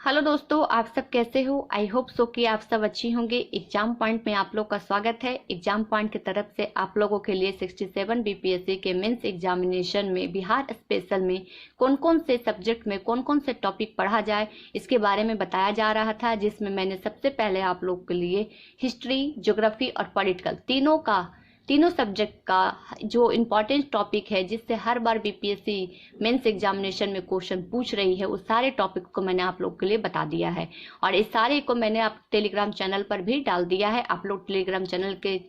Hello दोस्तों, आप सब कैसे हो। आई होप सो कि आप सब अच्छी होंगे। एग्जाम पॉइंट में आप लोग का स्वागत है। एग्जाम पॉइंट की तरफ से आप लोगों के लिए 67 बीपीएससी के मेंस एग्जामिनेशन में बिहार स्पेशल में कौन कौन से सब्जेक्ट में कौन कौन से टॉपिक पढ़ा जाए इसके बारे में बताया जा रहा था, जिसमें मैंने सबसे पहले आप लोग के लिए हिस्ट्री, ज्योग्राफी और पॉलिटिकल तीनों सब्जेक्ट का जो इम्पोर्टेंट टॉपिक है, जिससे हर बार बीपीएससी मेंस एग्जामिनेशन में क्वेश्चन पूछ रही है, उस सारे टॉपिक को मैंने आप लोग के लिए बता दिया है। और इस सारे को मैंने आप टेलीग्राम चैनल पर भी डाल दिया है। आप लोग टेलीग्राम चैनल के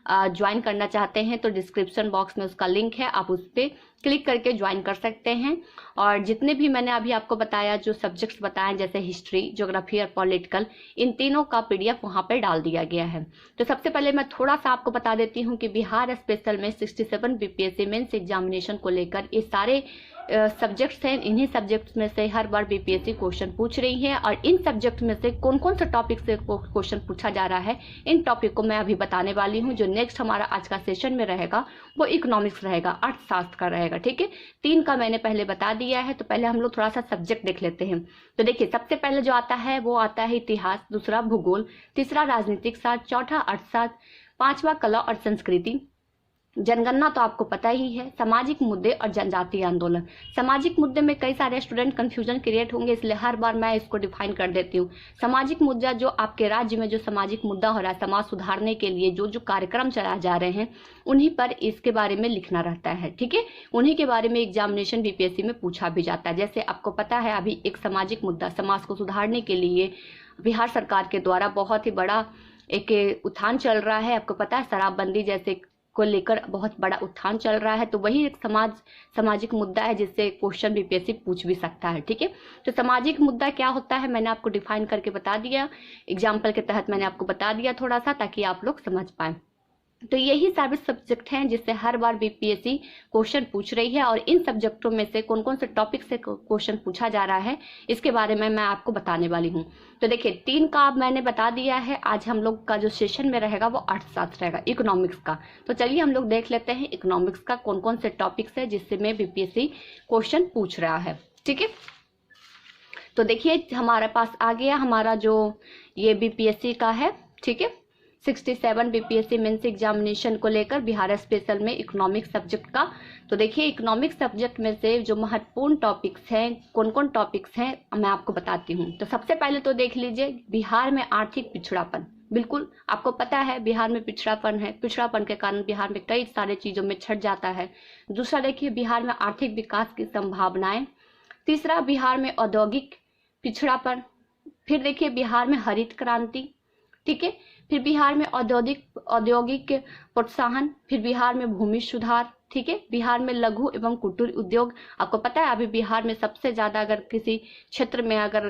ज्वाइन करना चाहते हैं तो डिस्क्रिप्शन बॉक्स में उसका लिंक है, आप उस पर क्लिक करके ज्वाइन कर सकते हैं। और जितने भी मैंने अभी आपको बताया, जो सब्जेक्ट्स बताए जैसे हिस्ट्री, ज्योग्राफी और पॉलिटिकल, इन तीनों का पीडीएफ वहां पर डाल दिया गया है। तो सबसे पहले मैं थोड़ा सा आपको बता देती हूँ कि बिहार स्पेशल में 67 बीपीएससी मेंस एग्जामिनेशन को लेकर ये सारे सब्जेक्ट्स हैं। इन्हीं सब्जेक्ट्स में से हर बार बीपीएससी क्वेश्चन पूछ रही है, और इन सब्जेक्ट में से कौन कौन से टॉपिक से क्वेश्चन पूछा जा रहा है, इन टॉपिक को मैं अभी बताने वाली हूँ। जो नेक्स्ट हमारा आज का सेशन में रहेगा वो इकोनॉमिक्स रहेगा, अर्थशास्त्र का रहेगा। ठीक है, 3 का मैंने पहले बता दिया है। तो पहले हम लोग थोड़ा सा सब्जेक्ट देख लेते हैं। तो देखिए, सबसे पहले जो आता है वो आता है इतिहास, दूसरा भूगोल, तीसरा राजनीतिक शास्त्र, चौथा अर्थशास्त्र, 5वां कला और संस्कृति, जनगणना तो आपको पता ही है, सामाजिक मुद्दे और जनजातीय आंदोलन। सामाजिक मुद्दे में कई सारे स्टूडेंट कंफ्यूजन क्रिएट होंगे, इसलिए हर बार मैं इसको डिफाइन कर देती हूँ। सामाजिक मुद्दा, जो आपके राज्य में जो सामाजिक मुद्दा हो रहा है, समाज सुधारने के लिए जो जो कार्यक्रम चलाए जा रहे हैं, उन्हीं पर इसके बारे में लिखना रहता है। ठीक है, उन्हीं के बारे में एग्जामिनेशन बीपीएससी में पूछा भी जाता है। जैसे आपको पता है, अभी एक सामाजिक मुद्दा, समाज को सुधारने के लिए बिहार सरकार के द्वारा बहुत ही बड़ा एक उत्थान चल रहा है। आपको पता है, शराबबंदी जैसे को लेकर बहुत बड़ा उत्थान चल रहा है। तो वही एक सामाजिक मुद्दा है, जिससे क्वेश्चन बीपीएससी पूछ भी सकता है। ठीक है, तो सामाजिक मुद्दा क्या होता है मैंने आपको डिफाइन करके बता दिया, एग्जाम्पल के तहत मैंने आपको बता दिया थोड़ा सा, ताकि आप लोग समझ पाए। तो यही सारे सब्जेक्ट हैं जिससे हर बार बीपीएससी क्वेश्चन पूछ रही है, और इन सब्जेक्टों में से कौन कौन से टॉपिक से क्वेश्चन पूछा जा रहा है इसके बारे में मैं आपको बताने वाली हूँ। तो देखिए, 3 का अब मैंने बता दिया है। आज हम लोग का जो सेशन में रहेगा वो अर्थशास्त्र रहेगा, इकोनॉमिक्स का। तो चलिए हम लोग देख लेते हैं इकोनॉमिक्स का कौन कौन से टॉपिक्स है जिससे में बीपीएससी क्वेश्चन पूछ रहा है। ठीक है, तो देखिए हमारे पास आ गया हमारा जो ये बीपीएससी का है। ठीक है, 67 बीपीएससी मेंस एग्जामिनेशन को लेकर बिहार स्पेशल में इकोनॉमिक्स सब्जेक्ट का। तो देखिए, इकोनॉमिक्स सब्जेक्ट में से जो महत्वपूर्ण टॉपिक्स हैं, कौन कौन टॉपिक्स हैं, मैं आपको बताती हूँ। तो सबसे पहले तो देख लीजिए, बिहार में आर्थिक पिछड़ापन। बिल्कुल आपको पता है बिहार में पिछड़ापन है, पिछड़ापन के कारण बिहार में कई सारे चीजों में छट जाता है। दूसरा देखिए, बिहार में आर्थिक विकास की संभावनाएं। तीसरा, बिहार में औद्योगिक पिछड़ापन। फिर देखिए, बिहार में हरित क्रांति। ठीक है, फिर बिहार में औद्योगिक प्रोत्साहन। फिर बिहार में भूमि सुधार। ठीक है, बिहार में लघु एवं कुटीर उद्योग। आपको पता है अभी बिहार में सबसे ज्यादा अगर किसी क्षेत्र में अगर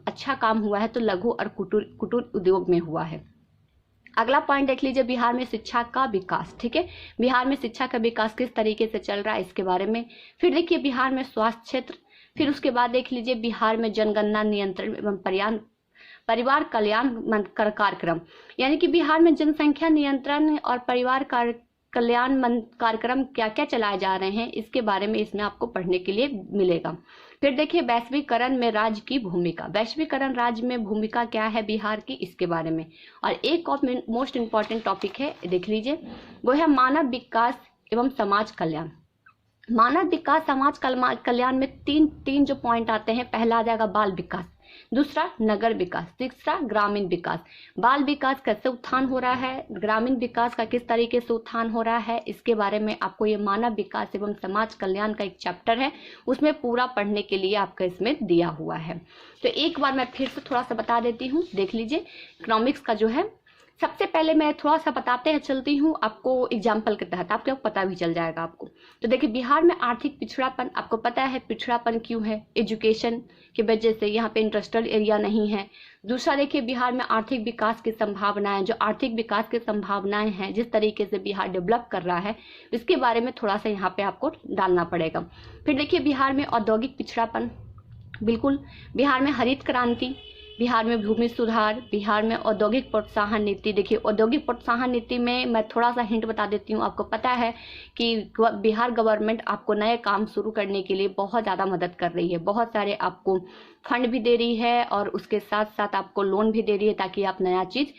अच्छा काम हुआ है तो लघु और कुटीर उद्योग में हुआ है। अगला पॉइंट देख लीजिए, बिहार में शिक्षा का विकास। ठीक है, बिहार में शिक्षा का विकास किस तरीके से चल रहा है इसके बारे में। फिर देखिए, बिहार में स्वास्थ्य क्षेत्र। फिर उसके बाद देख लीजिए, बिहार में जनगणना, नियंत्रण एवं परिवार कल्याण कार्यक्रम, यानी कि बिहार में जनसंख्या नियंत्रण और परिवार कल्याण कार्यक्रम क्या क्या चलाए जा रहे हैं इसके बारे में इसमें आपको पढ़ने के लिए मिलेगा। फिर देखिए, वैश्वीकरण में राज्य की भूमिका। वैश्वीकरण राज्य में भूमिका क्या है बिहार की, इसके बारे में। और एक और मोस्ट इंपॉर्टेंट टॉपिक है, देख लीजिए, वो है मानव विकास एवं समाज कल्याण। मानव विकास समाज कल्याण में तीन जो पॉइंट आते हैं। पहला आ जाएगा बाल विकास, दूसरा नगर विकास, तीसरा ग्रामीण विकास। बाल विकास कैसे उत्थान हो रहा है, ग्रामीण विकास का किस तरीके से उत्थान हो रहा है, इसके बारे में आपको ये मानव विकास एवं समाज कल्याण का एक चैप्टर है, उसमें पूरा पढ़ने के लिए आपका इसमें दिया हुआ है। तो एक बार मैं फिर से थोड़ा सा बता देती हूँ। देख लीजिए, इकोनॉमिक्स का जो है, सबसे पहले मैं थोड़ा सा बताते हैं चलती हूँ आपको एग्जाम्पल के तहत, आपको पता भी चल जाएगा आपको। तो देखिए, बिहार में आर्थिक पिछड़ापन, आपको पता है पिछड़ापन क्यों है, एजुकेशन की वजह से, यहाँ पे इंडस्ट्रियल एरिया नहीं है। दूसरा देखिए, बिहार में आर्थिक विकास की संभावनाएं, जो आर्थिक विकास की संभावनाएं हैं, जिस तरीके से बिहार डेवलप कर रहा है, इसके बारे में थोड़ा सा यहाँ पे आपको डालना पड़ेगा। फिर देखिए, बिहार में औद्योगिक पिछड़ापन, बिल्कुल। बिहार में हरित क्रांति, बिहार में भूमि सुधार, बिहार में औद्योगिक प्रोत्साहन नीति। देखिए औद्योगिक प्रोत्साहन नीति में मैं थोड़ा सा हिंट बता देती हूँ। आपको पता है कि बिहार गवर्नमेंट आपको नए काम शुरू करने के लिए बहुत ज़्यादा मदद कर रही है, बहुत सारे आपको फंड भी दे रही है और उसके साथ साथ आपको लोन भी दे रही है ताकि आप नया चीज़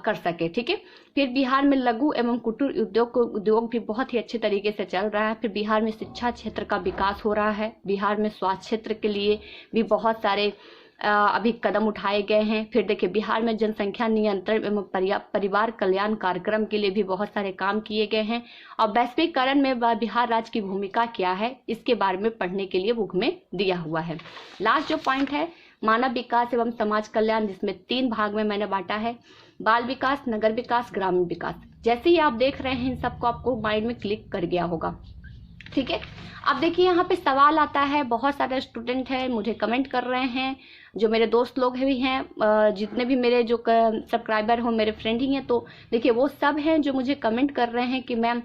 कर सके, ठीक है। फिर बिहार में लघु एवं कुटीर उद्योग भी बहुत ही अच्छे तरीके से चल रहा है। फिर बिहार में शिक्षा क्षेत्र का विकास हो रहा है। बिहार में स्वास्थ्य क्षेत्र के लिए भी बहुत सारे अभी कदम उठाए गए हैं। फिर देखिए बिहार में जनसंख्या नियंत्रण एवं परिवार कल्याण कार्यक्रम के लिए भी बहुत सारे काम किए गए हैं। और वैश्वीकरण में बिहार राज्य की भूमिका क्या है, इसके बारे में पढ़ने के लिए बुक में दिया हुआ है। लास्ट जो पॉइंट है मानव विकास एवं समाज कल्याण, जिसमें 3 भाग में मैंने बांटा है, बाल विकास, नगर विकास, ग्रामीण विकास। जैसे ही आप देख रहे हैं इन सबको आपको माइंड में क्लिक कर गया होगा, ठीक है। अब देखिए यहाँ पे सवाल आता है, बहुत सारे स्टूडेंट हैं मुझे कमेंट कर रहे हैं, जो मेरे दोस्त लोग भी हैं, जितने भी मेरे जो सब्सक्राइबर हो मेरे फ्रेंड ही हैं, तो देखिए वो सब हैं जो मुझे कमेंट कर रहे हैं कि मैम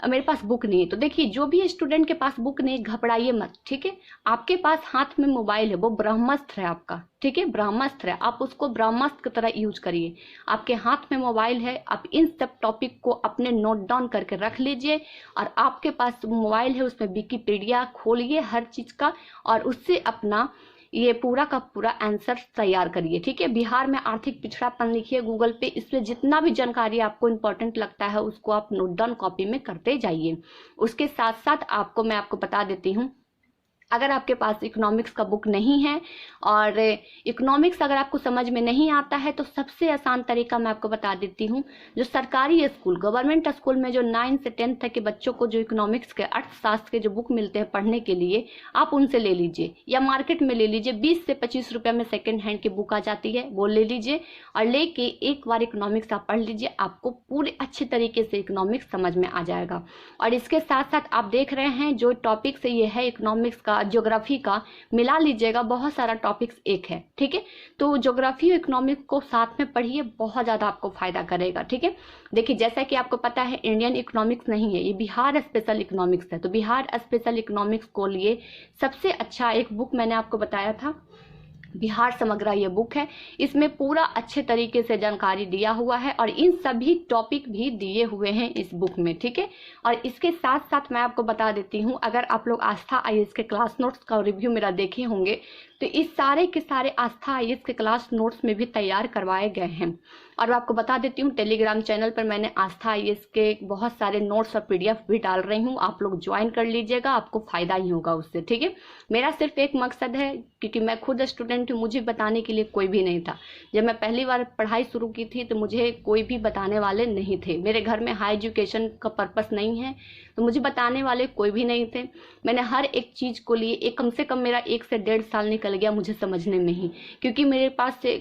मेरे पास बुक नहीं है। तो देखिए जो भी स्टूडेंट के पास बुक नहीं, घबराइए मत, ठीक है। आपके पास हाथ में मोबाइल है, वो ब्रह्मास्त्र है आपका, ठीक है, ब्रह्मास्त्र है, आप उसको ब्रह्मास्त्र की तरह यूज करिए। आपके हाथ में मोबाइल है, आप इन सब टॉपिक को अपने नोट डाउन करके रख लीजिए। और आपके पास मोबाइल है, उसमें विकिपीडिया खोलिए हर चीज का और उससे अपना ये पूरा का पूरा आंसर तैयार करिए, ठीक है। बिहार में आर्थिक पिछड़ापन लिखिए गूगल पे, इसमें जितना भी जानकारी आपको इंपॉर्टेंट लगता है उसको आप नोट डाउन कॉपी में करते जाइए। उसके साथ साथ मैं आपको बता देती हूँ, अगर आपके पास इकोनॉमिक्स का बुक नहीं है और इकोनॉमिक्स अगर आपको समझ में नहीं आता है तो सबसे आसान तरीका मैं आपको बता देती हूँ। जो सरकारी स्कूल, गवर्नमेंट स्कूल में जो 9 से 10 तक के बच्चों को जो इकोनॉमिक्स के, अर्थशास्त्र के जो बुक मिलते हैं पढ़ने के लिए, आप उनसे ले लीजिए या मार्केट में ले लीजिए। 20 से 25 रुपये में सेकेंड हैंड की बुक आ जाती है, वो ले लीजिए और लेके एक बार इकोनॉमिक्स आप पढ़ लीजिए, आपको पूरे अच्छे तरीके से इकोनॉमिक्स समझ में आ जाएगा। और इसके साथ साथ आप देख रहे हैं जो टॉपिक से ये है इकोनॉमिक्स का, ज्योग्राफी का मिला लीजिएगा, बहुत सारा टॉपिक्स एक है, ठीक है। तो ज्योग्राफी और इकोनॉमिक्स को साथ में पढ़िए, बहुत ज्यादा आपको फायदा करेगा, ठीक है। देखिए जैसा कि आपको पता है इंडियन इकोनॉमिक्स नहीं है, ये बिहार स्पेशल इकोनॉमिक्स है। तो बिहार स्पेशल इकोनॉमिक्स को लिए सबसे अच्छा एक बुक मैंने आपको बताया था, बिहार समग्र ये बुक है। इसमें पूरा अच्छे तरीके से जानकारी दिया हुआ है और इन सभी टॉपिक भी दिए हुए हैं इस बुक में, ठीक है। और इसके साथ साथ मैं आपको बता देती हूँ, अगर आप लोग आस्था आईएएस के क्लास नोट्स का रिव्यू मेरा देखे होंगे तो इस सारे के सारे आस्था आईएएस के क्लास नोट्स में भी तैयार करवाए गए हैं। और मैं आपको बता देती हूँ टेलीग्राम चैनल पर मैंने आस्था आईएएस के बहुत सारे नोट्स और पीडीएफ भी डाल रही हूँ, आप लोग ज्वाइन कर लीजिएगा, आपको फायदा ही होगा उससे, ठीक है। मेरा सिर्फ एक मकसद है, क्योंकि मैं खुद स्टूडेंट हूँ, मुझे बताने के लिए कोई भी नहीं था। जब मैं पहली बार पढ़ाई शुरू की थी तो मुझे कोई भी बताने वाले नहीं थे, मेरे घर में हाई एजुकेशन का पर्पस नहीं है तो मुझे बताने वाले कोई भी नहीं थे। मैंने हर एक चीज को लिए कम से कम मेरा 1 से 1.5 साल निकल गया मुझे समझने में ही, क्योंकि मेरे पास से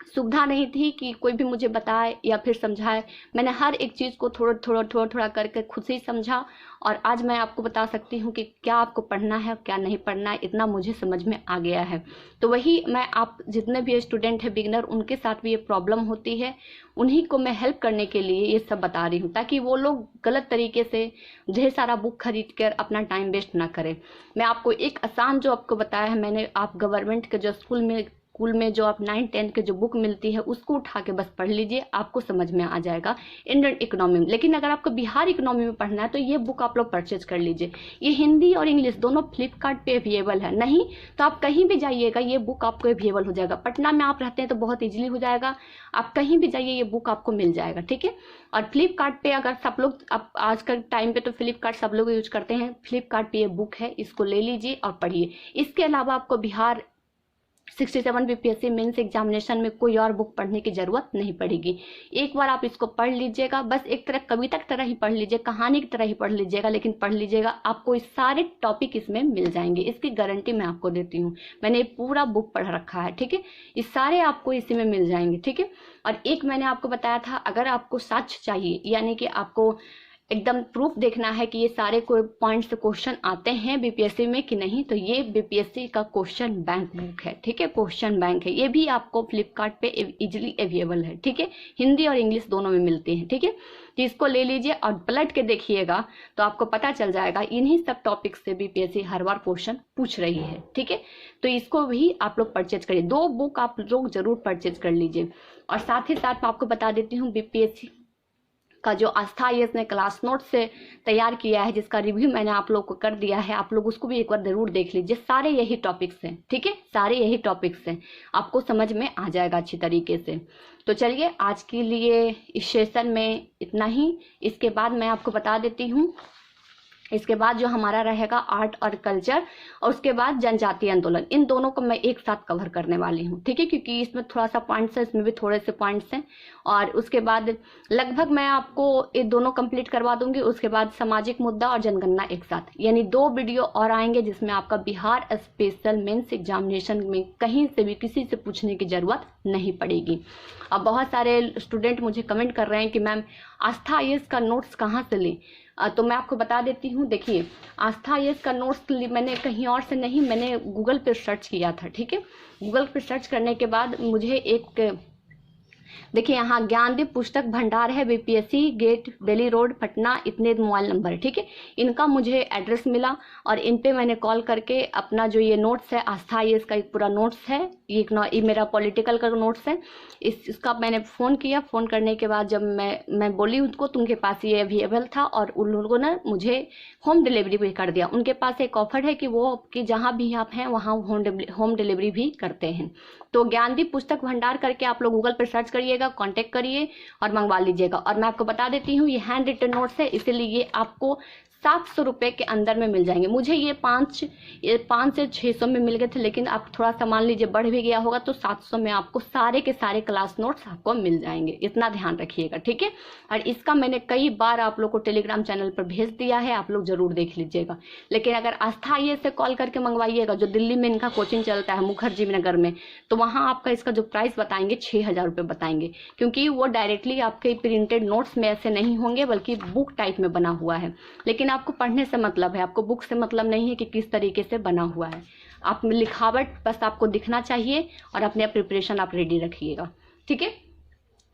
सुविधा नहीं थी कि कोई भी मुझे बताए या फिर समझाए। मैंने हर एक चीज को थोड़ा करके खुद से ही समझा और आज मैं आपको बता सकती हूँ कि क्या आपको पढ़ना है क्या नहीं पढ़ना है, इतना मुझे समझ में आ गया है। तो वही मैं आप जितने भी स्टूडेंट हैं बिगिनर, उनके साथ भी ये प्रॉब्लम होती है, उन्हीं को मैं हेल्प करने के लिए ये सब बता रही हूँ, ताकि वो लोग गलत तरीके से ढेर सारा बुक खरीद कर अपना टाइम वेस्ट ना करें। मैं आपको एक आसान जो आपको बताया है मैंने, आप गवर्नमेंट के जो स्कूल में जो आप 9-10 के जो बुक मिलती है उसको उठा के बस पढ़ लीजिए, आपको समझ में आ जाएगा इंडियन इकोनॉमी में। लेकिन अगर आपको बिहार इकोनॉमी में पढ़ना है तो ये बुक आप लोग परचेज कर लीजिए। ये हिंदी और इंग्लिश दोनों फ्लिपकार्ट पे अवेलेबल है, नहीं तो आप कहीं भी जाइएगा ये बुक आपको अवेलेबल हो जाएगा। पटना में आप रहते हैं तो बहुत ईजिली हो जाएगा, आप कहीं भी जाइए ये बुक आपको मिल जाएगा, ठीक है। और फ्लिपकार्ट पे अगर सब लोग, अब आज के टाइम पे तो फ्लिपकार्ट सब लोग यूज करते हैं, फ्लिपकार्ट पे ये बुक है, इसको ले लीजिए और पढ़िए। इसके अलावा आपको बिहार 67 बीपीएससी मेंस एग्जामिनेशन में कोई और बुक पढ़ने की जरूरत नहीं पड़ेगी। एक बार आप इसको पढ़ लीजिएगा, बस एक तरह कविता की तरह ही पढ़ लीजिए, कहानी की तरह ही पढ़ लीजिएगा, लेकिन पढ़ लीजिएगा, आपको इस सारे टॉपिक इसमें मिल जाएंगे, इसकी गारंटी मैं आपको देती हूँ। मैंने पूरा बुक पढ़ रखा है, ठीक है, इस सारे आपको इसी में मिल जाएंगे, ठीक है। और एक मैंने आपको बताया था, अगर आपको साक्ष्य चाहिए, यानी कि आपको एकदम प्रूफ देखना है कि ये सारे कोई पॉइंट से क्वेश्चन आते हैं बीपीएससी में कि नहीं, तो ये बीपीएससी का क्वेश्चन बैंक बुक है, ठीक है, क्वेश्चन बैंक है। ये भी आपको फ्लिपकार्ट पे इजीली अवेलेबल है, ठीक है, हिंदी और इंग्लिश दोनों में मिलती है, ठीक है। तो इसको ले लीजिए और पलट के देखिएगा तो आपको पता चल जाएगा इन्हीं सब टॉपिक से बीपीएससी हर बार क्वेश्चन पूछ रही है, ठीक है। तो इसको भी आप लोग परचेज करिए, 2 बुक आप लोग जरूर परचेज कर लीजिए। और साथ ही साथ मैं आपको बता देती हूँ बीपीएससी का जो आस्था IAS ने क्लास नोट से तैयार किया है, जिसका रिव्यू मैंने आप लोग को कर दिया है, आप लोग उसको भी एक बार जरूर देख लीजिए। सारे यही टॉपिक्स हैं, ठीक है, सारे यही टॉपिक्स हैं, आपको समझ में आ जाएगा अच्छी तरीके से। तो चलिए आज के लिए इस सेशन में इतना ही। इसके बाद मैं आपको बता देती हूँ, इसके बाद जो हमारा रहेगा आर्ट और कल्चर, और उसके बाद जनजातीय आंदोलन, इन दोनों को मैं एक साथ कवर करने वाली हूँ, ठीक है, क्योंकि इसमें थोड़ा सा पॉइंट्स है, इसमें भी थोड़े से पॉइंट्स हैं। और उसके बाद लगभग मैं आपको ये दोनों कंप्लीट करवा दूंगी। उसके बाद सामाजिक मुद्दा और जनगणना एक साथ, यानी 2 वीडियो और आएंगे जिसमें आपका बिहार स्पेशल मेंस एग्जामिनेशन में कहीं से भी किसी से पूछने की जरूरत नहीं पड़ेगी। अब बहुत सारे स्टूडेंट मुझे कमेंट कर रहे हैं कि मैम आस्था IAS का नोट्स कहाँ से लें, तो मैं आपको बता देती हूँ। देखिए आस्था IAS का नोट्स मैंने कहीं और से नहीं, मैंने गूगल पे सर्च किया था, ठीक है। गूगल पे सर्च करने के बाद मुझे एक, देखिए यहाँ ज्ञानदीप पुस्तक भंडार है, BPSC gate Delhi road Patna, इतने मोबाइल नंबर है, ठीक है। इनका मुझे एड्रेस मिला और इन पे मैंने कॉल करके अपना जो ये नोट्स है आस्था IAS का एक पूरा नोट्स है, ये मेरा पॉलिटिकल का नोट्स है, इसका मैंने फ़ोन किया। फ़ोन करने के बाद जब मैं बोली उनको तुमके पास ये अवेलेबल था, और उन लोगों ने मुझे होम डिलीवरी भी कर दिया। उनके पास एक ऑफर है कि वो कि जहाँ भी आप हैं वहाँ होम डिलीवरी भी करते हैं। तो ज्ञानदीप पुस्तक भंडार करके आप लोग गूगल पर सर्च करिएगा, कांटेक्ट करिए और मंगवा लीजिएगा। और मैं आपको बता देती हूँ ये हैंड रिटन नोट्स है, इसीलिए ये आपको 700 रुपये के अंदर में मिल जाएंगे। मुझे ये 5 से 600 में मिल गए थे, लेकिन आप थोड़ा सा मान लीजिए बढ़ भी गया होगा तो 700 में आपको सारे के सारे क्लास नोट्स आपको मिल जाएंगे, इतना ध्यान रखिएगा, ठीक है। और इसका मैंने कई बार आप लोग को टेलीग्राम चैनल पर भेज दिया है, आप लोग जरूर देख लीजिएगा। लेकिन अगर आस्था IAS से कॉल करके मंगवाइएगा, जो दिल्ली में इनका कोचिंग चलता है मुखर्जी नगर में, तो वहाँ आपका इसका जो प्राइस बताएंगे 6000 रुपये बताएंगे, क्योंकि वो डायरेक्टली आपके प्रिंटेड नोट्स में ऐसे नहीं होंगे, बल्कि बुक टाइप में बना हुआ है। लेकिन आपको पढ़ने से मतलब है, आपको बुक से मतलब नहीं है कि किस तरीके से बना हुआ है। आप लिखावट बस आपको दिखना चाहिए और अपने प्रिपरेशन आप रेडी रखिएगा, ठीक है।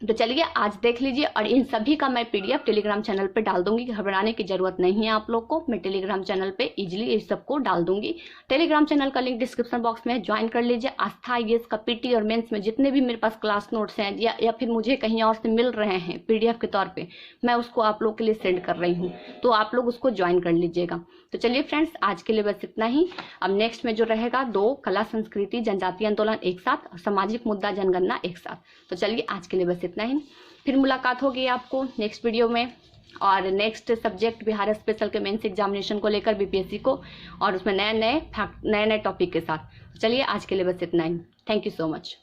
तो चलिए आज देख लीजिए, और इन सभी का मैं PDF टेलीग्राम चैनल पे डाल दूंगी, घबराने की जरूरत नहीं है आप लोग को। मैं टेलीग्राम चैनल पे इजीली इस सबको डाल दूंगी। टेलीग्राम चैनल का लिंक डिस्क्रिप्शन बॉक्स में ज्वाइन कर लीजिए। आस्था IAS का PT और मेंस में जितने भी मेरे पास क्लास नोट्स हैं या फिर मुझे कहीं और से मिल रहे हैं PDF के तौर पर, मैं उसको आप लोग के लिए सेंड कर रही हूँ, तो आप लोग उसको ज्वाइन कर लीजिएगा। तो चलिए फ्रेंड्स आज के लिए बस इतना ही। अब नेक्स्ट में जो रहेगा 2 कला संस्कृति जनजातीय आंदोलन एक साथ और सामाजिक मुद्दा जनगणना एक साथ। तो चलिए आज के लिए बस इतना ही, फिर मुलाकात होगी आपको नेक्स्ट वीडियो में, और नेक्स्ट सब्जेक्ट बिहार स्पेशल के मेंस एग्जामिनेशन को लेकर बीपीएससी को, और उसमें नए नए टॉपिक के साथ। चलिए आज के लिए बस इतना ही। Thank you so much.